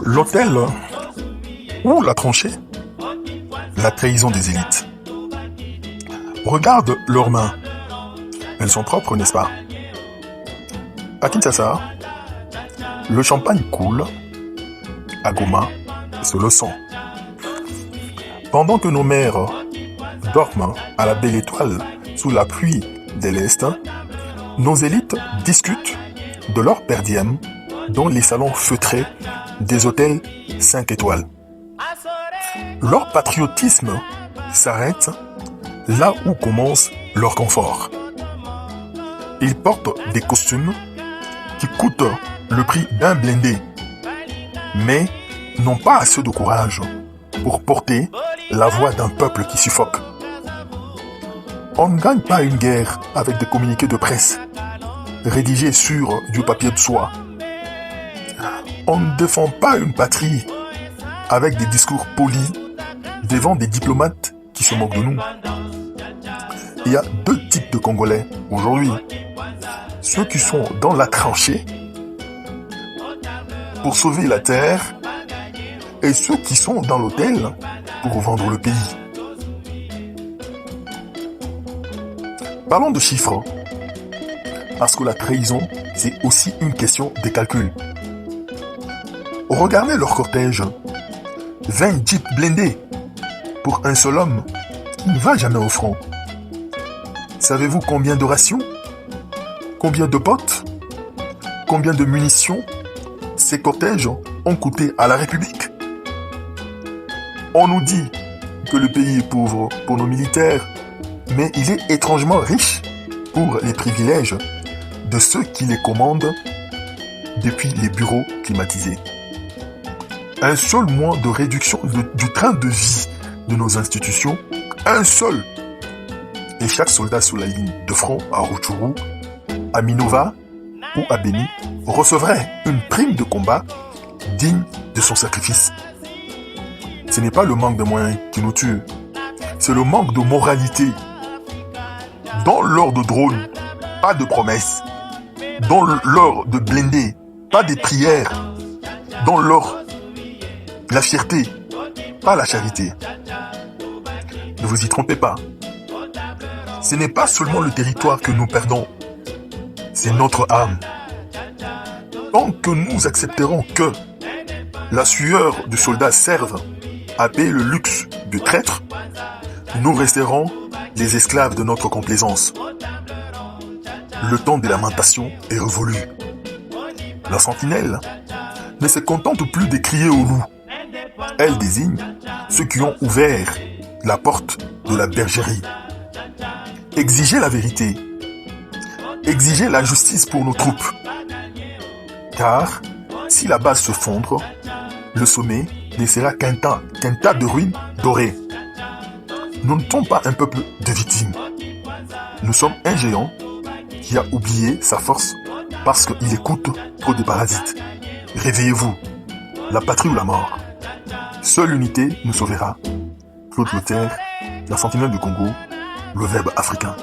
L'hôtel ou la tranchée, la trahison des élites. Regarde leurs mains. Elles sont propres, n'est-ce pas? À Kinshasa, le champagne coule. À Goma, c'est le sang. Pendant que nos mères dorment à la belle étoile sous la pluie de l'Est, nos élites discutent de leur per diem dans les salons feutrés des hôtels 5 étoiles. Leur patriotisme s'arrête là où commence leur confort. Ils portent des costumes qui coûtent le prix d'un blindé, mais n'ont pas assez de courage pour porter la voix d'un peuple qui suffoque. On ne gagne pas une guerre avec des communiqués de presse rédigés sur du papier de soie. On ne défend pas une patrie avec des discours polis devant des diplomates qui se moquent de nous. Il y a deux types de Congolais aujourd'hui. Ceux qui sont dans la tranchée pour sauver la terre et ceux qui sont dans l'hôtel pour vendre le pays. Parlons de chiffres, parce que la trahison, c'est aussi une question de calcul. Regardez leur cortège. 20 jeeps blindés pour un seul homme qui ne va jamais au front. Savez-vous combien de rations? Combien de potes? Combien de munitions ces cortèges ont coûté à la République? On nous dit que le pays est pauvre pour nos militaires, mais il est étrangement riche pour les privilèges de ceux qui les commandent depuis les bureaux climatisés. Un seul mois de réduction du train de vie de nos institutions, un seul. Et chaque soldat sur la ligne de front à Rutshuru, à Minova ou à Beni recevrait une prime de combat digne de son sacrifice. Ce n'est pas le manque de moyens qui nous tue, c'est le manque de moralité. Dans l'heure de drone, pas de promesses. Dans l'heure de blindés, pas des prières. Dans l'heure la fierté, pas la charité. Ne vous y trompez pas. Ce n'est pas seulement le territoire que nous perdons, c'est notre âme. Tant que nous accepterons que la sueur du soldat serve à payer le luxe du traître, nous resterons les esclaves de notre complaisance. Le temps des lamentations est révolu. La sentinelle ne se contente plus de crier au loup. Elle désigne ceux qui ont ouvert la porte de la bergerie. Exigez la vérité. Exigez la justice pour nos troupes. Car si la base se fondre, le sommet ne sera qu'un tas de ruines dorées. Nous ne sommes pas un peuple de victimes. Nous sommes un géant qui a oublié sa force parce qu'il écoute trop de parasites. Réveillez-vous, la patrie ou la mort. Seule l'unité nous sauvera. Claude Lothaire, la sentinelle du Congo, le verbe africain.